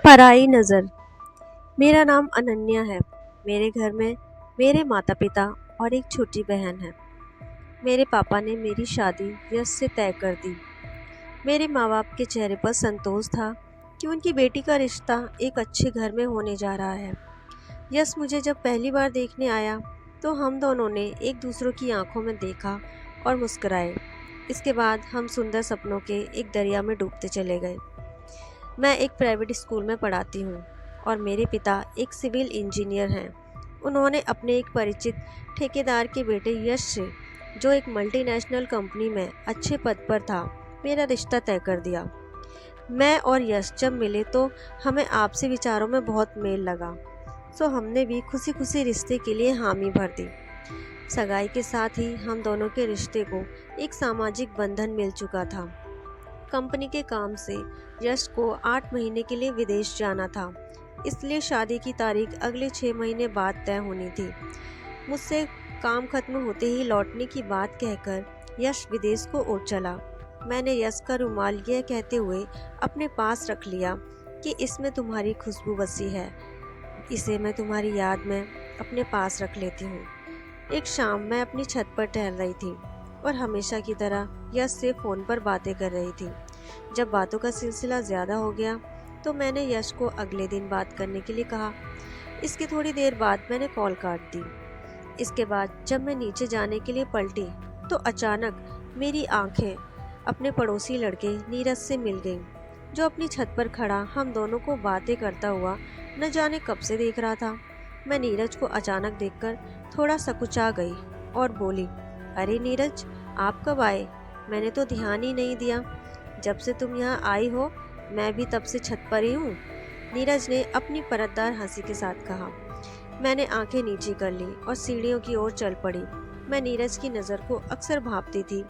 पराई नज़र। मेरा नाम अनन्या है। मेरे घर में मेरे माता पिता और एक छोटी बहन है। मेरे पापा ने मेरी शादी यश से तय कर दी। मेरे माँ बाप के चेहरे पर संतोष था कि उनकी बेटी का रिश्ता एक अच्छे घर में होने जा रहा है। यश मुझे जब पहली बार देखने आया तो हम दोनों ने एक दूसरों की आंखों में देखा और मुस्कुराए। इसके बाद हम सुंदर सपनों के एक दरिया में डूबते चले गए। मैं एक प्राइवेट स्कूल में पढ़ाती हूँ और मेरे पिता एक सिविल इंजीनियर हैं। उन्होंने अपने एक परिचित ठेकेदार के बेटे यश से, जो एक मल्टीनेशनल कंपनी में अच्छे पद पर था, मेरा रिश्ता तय कर दिया। मैं और यश जब मिले तो हमें आपसी विचारों में बहुत मेल लगा, सो हमने भी खुशी खुशी रिश्ते के लिए हामी भर दी। सगाई के साथ ही हम दोनों के रिश्ते को एक सामाजिक बंधन मिल चुका था। कंपनी के काम से यश को 8 महीने के लिए विदेश जाना था, इसलिए शादी की तारीख अगले 6 महीने बाद तय होनी थी। मुझसे काम खत्म होते ही लौटने की बात कहकर यश विदेश को उड़ चला। मैंने यश का रुमाल यह कहते हुए अपने पास रख लिया कि इसमें तुम्हारी खुशबू बसी है, इसे मैं तुम्हारी याद में अपने पास रख लेती हूँ। एक शाम मैं अपनी छत पर टहल रही थी और हमेशा की तरह यश से फ़ोन पर बातें कर रही थी। जब बातों का सिलसिला ज़्यादा हो गया तो मैंने यश को अगले दिन बात करने के लिए कहा। इसके थोड़ी देर बाद मैंने कॉल काट दी। इसके बाद जब मैं नीचे जाने के लिए पलटी तो अचानक मेरी आंखें अपने पड़ोसी लड़के नीरज से मिल गईं, जो अपनी छत पर खड़ा हम दोनों को बातें करता हुआ न जाने कब से देख रहा था। मैं नीरज को अचानक देखकर थोड़ा सकुचा गई और बोली, अरे नीरज, आप कब आए? मैंने तो ध्यान ही नहीं दिया। जब से तुम यहाँ आई हो मैं भी तब से छत पर ही हूँ, नीरज ने अपनी परतदार हंसी के साथ कहा। मैंने आंखें नीची कर ली और सीढ़ियों की ओर चल पड़ी। मैं नीरज की नज़र को अक्सर भांपती थी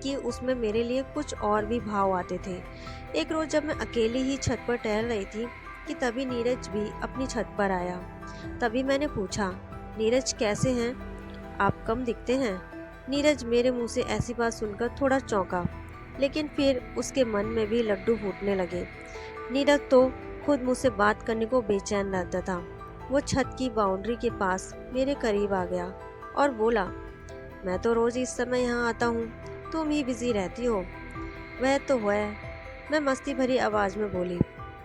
कि उसमें मेरे लिए कुछ और भी भाव आते थे। एक रोज़ जब मैं अकेली ही छत पर टहल रही थी कि तभी नीरज भी अपनी छत पर आया। तभी मैंने पूछा, नीरज कैसे हैं? आप कम दिखते हैं। नीरज मेरे मुंह से ऐसी बात सुनकर थोड़ा चौंका, लेकिन फिर उसके मन में भी लड्डू फूटने लगे। नीरज तो खुद मुझसे बात करने को बेचैन रहता था। वो छत की बाउंड्री के पास मेरे करीब आ गया और बोला, मैं तो रोज़ इस समय यहाँ आता हूँ, तुम ही बिजी रहती हो। वह तो है, मैं मस्ती भरी आवाज़ में बोली।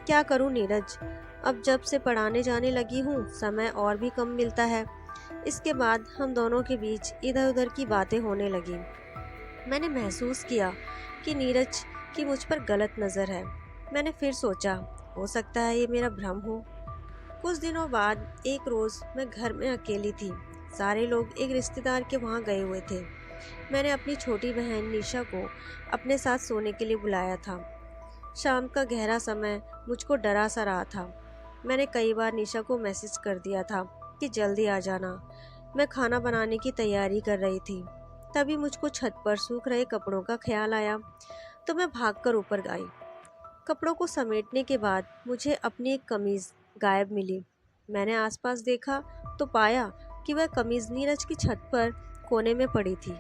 क्या करूँ नीरज, अब जब से पढ़ाने जाने लगी हूँ समय और भी कम मिलता है। इसके बाद हम दोनों के बीच इधर उधर की बातें होने लगी। मैंने महसूस किया कि नीरज की मुझ पर गलत नज़र है। मैंने फिर सोचा, हो सकता है ये मेरा भ्रम हो। कुछ दिनों बाद एक रोज़ मैं घर में अकेली थी। सारे लोग एक रिश्तेदार के वहाँ गए हुए थे। मैंने अपनी छोटी बहन निशा को अपने साथ सोने के लिए बुलाया था। शाम का गहरा समय मुझको डरा सा रहा था। मैंने कई बार निशा को मैसेज कर दिया था कि जल्दी आ जाना। मैं खाना बनाने की तैयारी कर रही थी। तभी मुझको छत पर सूख रहे कपड़ों का ख्याल आया तो मैं भागकर ऊपर गई। कपड़ों को समेटने के बाद मुझे अपनी एक कमीज़ गायब मिली। मैंने आसपास देखा तो पाया कि वह कमीज़ नीरज की छत पर कोने में पड़ी थी।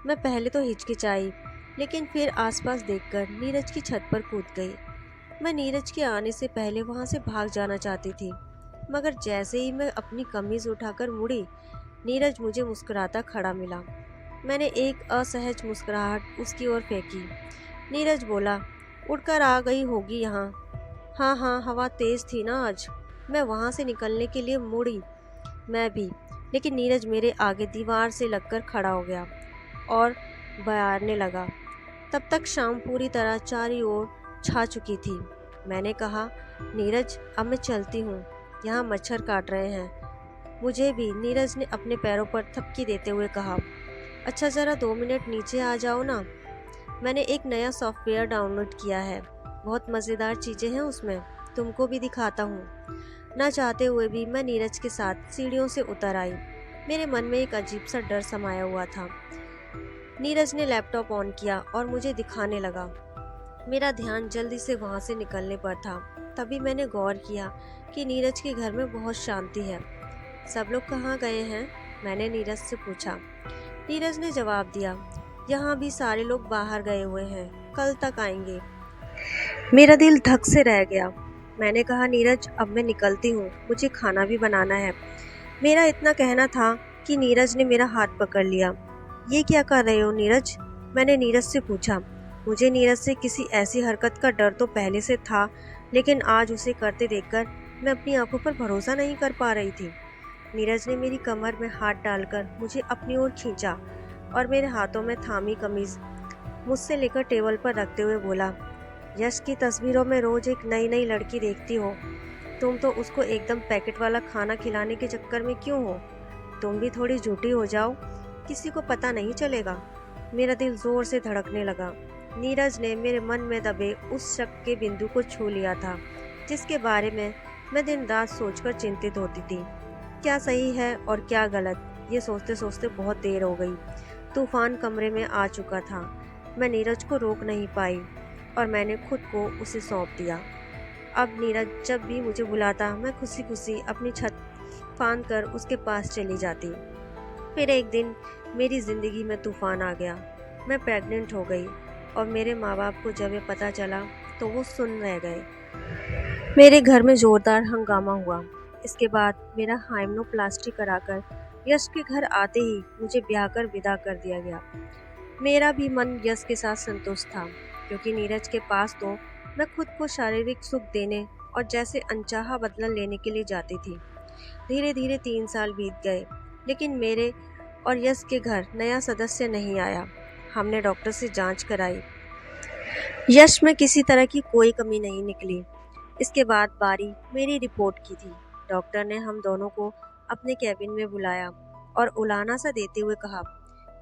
मैं पहले तो हिचकिचाई, लेकिन फिर आसपास देखकर नीरज की छत पर कूद गई। मैं नीरज के आने से पहले वहां से भाग जाना चाहती थी, मगर जैसे ही मैं अपनी कमीज़ उठाकर मुड़ी, नीरज मुझे मुस्कुराता खड़ा मिला। मैंने एक असहज मुस्कुराहट उसकी ओर फेंकी। नीरज बोला, उड़कर आ गई होगी यहाँ। हाँ हाँ, हवा तेज़ थी ना आज। मैं वहाँ से निकलने के लिए मुड़ी मैं भी, लेकिन नीरज मेरे आगे दीवार से लगकर खड़ा हो गया और बयारने लगा। तब तक शाम पूरी तरह चारों ओर छा चुकी थी। मैंने कहा, नीरज अब मैं चलती हूँ, यहाँ मच्छर काट रहे हैं। मुझे भी, नीरज ने अपने पैरों पर थपकी देते हुए कहा। अच्छा ज़रा 2 मिनट नीचे आ जाओ ना, मैंने एक नया सॉफ्टवेयर डाउनलोड किया है, बहुत मज़ेदार चीज़ें हैं उसमें, तुमको भी दिखाता हूँ। ना चाहते हुए भी मैं नीरज के साथ सीढ़ियों से उतर आई। मेरे मन में एक अजीब सा डर समाया हुआ था। नीरज ने लैपटॉप ऑन किया और मुझे दिखाने लगा। मेरा ध्यान जल्दी से वहाँ से निकलने पर था। तभी मैंने गौर किया कि नीरज के घर में बहुत शांति है। सब लोग कहाँ गए हैं? मैंने नीरज से पूछा। नीरज ने जवाब दिया, यहाँ भी सारे लोग बाहर गए हुए हैं, कल तक आएंगे। मेरा दिल धक से रह गया। मैंने कहा, नीरज अब मैं निकलती हूँ, मुझे खाना भी बनाना है। मेरा इतना कहना था कि नीरज ने मेरा हाथ पकड़ लिया। ये क्या कर रहे हो नीरज? मैंने नीरज से पूछा। मुझे नीरज से किसी ऐसी हरकत का डर तो पहले से था, लेकिन आज उसे करते देखकर मैं अपनी आंखों पर भरोसा नहीं कर पा रही थी। नीरज ने मेरी कमर में हाथ डालकर मुझे अपनी ओर खींचा और मेरे हाथों में थामी कमीज मुझसे लेकर टेबल पर रखते हुए बोला, यश की तस्वीरों में रोज एक नई नई लड़की देखती हो, तुम तो उसको एकदम पैकेट वाला खाना खिलाने के चक्कर में क्यों हो? तुम भी थोड़ी झूठी हो जाओ, किसी को पता नहीं चलेगा। मेरा दिल जोर से धड़कने लगा। नीरज ने मेरे मन में दबे उस शक के बिंदु को छू लिया था, जिसके बारे में मैं दिन रात सोचकर चिंतित होती थी। क्या सही है और क्या गलत, ये सोचते सोचते बहुत देर हो गई। तूफान कमरे में आ चुका था। मैं नीरज को रोक नहीं पाई और मैंने खुद को उसे सौंप दिया। अब नीरज जब भी मुझे बुलाता, मैं खुशी खुशी अपनी छत फांद कर उसके पास चली जाती। फिर एक दिन मेरी ज़िंदगी में तूफान आ गया। मैं प्रेग्नेंट हो गई और मेरे माँ बाप को जब ये पता चला तो वो सुन रह गए। मेरे घर में ज़ोरदार हंगामा हुआ। इसके बाद मेरा हाइम्नोप्लास्टी कराकर यश के घर आते ही मुझे ब्याह कर विदा कर दिया गया। मेरा भी मन यश के साथ संतुष्ट था, क्योंकि नीरज के पास तो मैं खुद को शारीरिक सुख देने और जैसे अनचाहा बदला लेने के लिए जाती थी। धीरे धीरे 3 साल बीत गए, लेकिन मेरे और यश के घर नया सदस्य नहीं आया। हमने डॉक्टर से जांच कराई। यश में किसी तरह की कोई कमी नहीं निकली। इसके बाद बारी मेरी रिपोर्ट की थी। डॉक्टर ने हम दोनों को अपने कैबिन में बुलाया और उलाहना सा देते हुए कहा,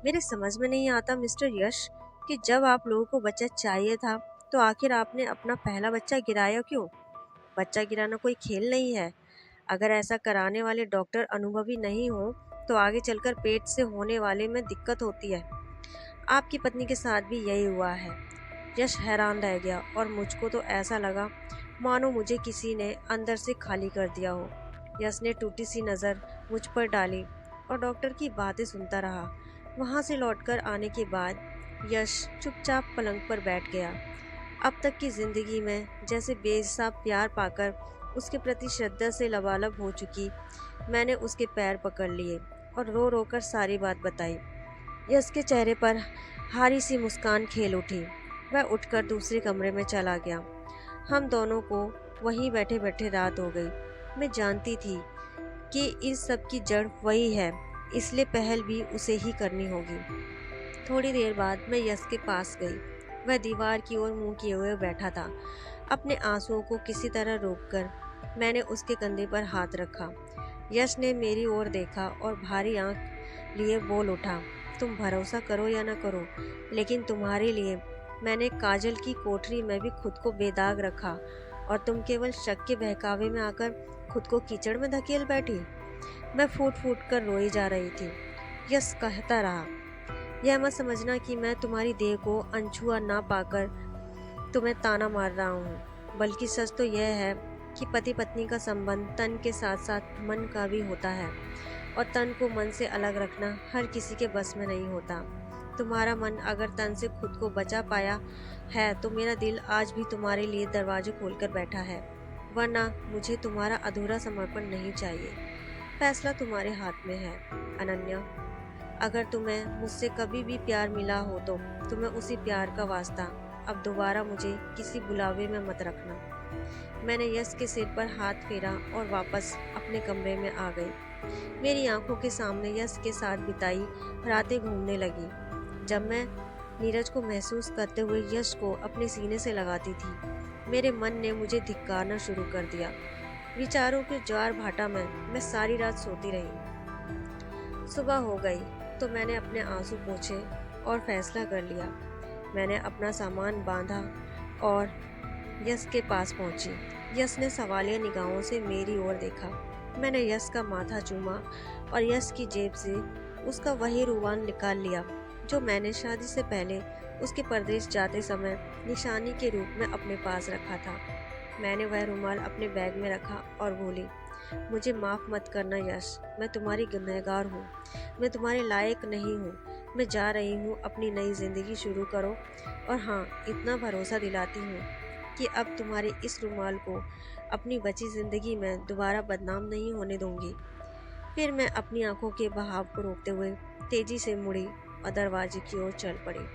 मेरे समझ में नहीं आता मिस्टर यश कि जब आप लोगों को बच्चा चाहिए था तो आखिर आपने अपना पहला बच्चा गिराया क्यों? बच्चा गिराना कोई खेल नहीं है। अगर ऐसा कराने वाले डॉक्टर अनुभवी नहीं हो तो आगे चलकर पेट से होने वाले में दिक्कत होती है। आपकी पत्नी के साथ भी यही हुआ है। यश हैरान रह गया और मुझको तो ऐसा लगा मानो मुझे किसी ने अंदर से खाली कर दिया हो। यश ने टूटी सी नज़र मुझ पर डाली और डॉक्टर की बातें सुनता रहा। वहाँ से लौटकर आने के बाद यश चुपचाप पलंग पर बैठ गया। अब तक की जिंदगी में जैसे बेहिसाब प्यार पाकर उसके प्रति श्रद्धा से लबालब हो चुकी, मैंने उसके पैर पकड़ लिए और रो रो कर सारी बात बताई। यश के चेहरे पर हारी सी मुस्कान खेल उठी। वह उठकर दूसरे कमरे में चला गया। हम दोनों को वहीं बैठे बैठे रात हो गई। मैं जानती थी कि इस सब की जड़ वही है, इसलिए पहल भी उसे ही करनी होगी। थोड़ी देर बाद मैं यश के पास गई। वह दीवार की ओर मुंह किए हुए बैठा था। अपने आंसुओं को किसी तरह रोककर मैंने उसके कंधे पर हाथ रखा। यश ने मेरी ओर देखा और भारी आंख लिए बोल उठा, तुम भरोसा करो या न करो, लेकिन तुम्हारे लिए मैंने काजल की कोठरी में भी खुद को बेदाग रखा और तुम केवल शक के बहकावे में आकर खुद को कीचड़ में धकेल बैठी। मैं फूट फूट कर रोई जा रही थी। यश कहता रहा, यह मत समझना कि मैं तुम्हारी देह को अनछुआ ना पाकर तुम्हें ताना मार रहा हूँ, बल्कि सच तो यह है कि पति पत्नी का संबंध तन के साथ साथ मन का भी होता है और तन को मन से अलग रखना हर किसी के बस में नहीं होता। तुम्हारा मन अगर तन से खुद को बचा पाया है तो मेरा दिल आज भी तुम्हारे लिए दरवाजे खोलकर बैठा है, वरना मुझे तुम्हारा अधूरा समर्पण नहीं चाहिए। फैसला तुम्हारे हाथ में है अनन्या। अगर तुम्हें मुझसे कभी भी प्यार मिला हो तो तुम्हें उसी प्यार का वास्ता अब दोबारा मुझे किसी बुलावे में मत रखना। मैंने यश के सिर पर हाथ फेरा और वापस अपने कमरे में आ गई। मेरी आंखों के सामने यश के साथ बिताई रातें घूमने लगी। जब मैं नीरज को महसूस करते हुए यश को अपने सीने से लगाती थी, मेरे मन ने मुझे धिक्कारना शुरू कर दिया। विचारों के ज्वार भाटा में मैं सारी रात सोती रही। सुबह हो गई तो मैंने अपने आंसू पोंछे और फैसला कर लिया। मैंने अपना सामान बांधा और यश के पास पहुंची। यश ने सवालिया निगाहों से मेरी ओर देखा। मैंने यश का माथा चूमा और यश की जेब से उसका वही रुमाल निकाल लिया जो मैंने शादी से पहले उसके परदेश जाते समय निशानी के रूप में अपने पास रखा था। मैंने वह रुमाल अपने बैग में रखा और बोली, मुझे माफ़ मत करना यश, मैं तुम्हारी गुनहगार हूँ, मैं तुम्हारे लायक नहीं हूँ। मैं जा रही हूँ, अपनी नई ज़िंदगी शुरू करो। और हाँ, इतना भरोसा दिलाती हूँ कि अब तुम्हारे इस रुमाल को अपनी बची ज़िंदगी में दोबारा बदनाम नहीं होने दूंगी। फिर मैं अपनी आंखों के बहाव को रोकते हुए तेजी से मुड़ी और दरवाजे की ओर चल पड़ी।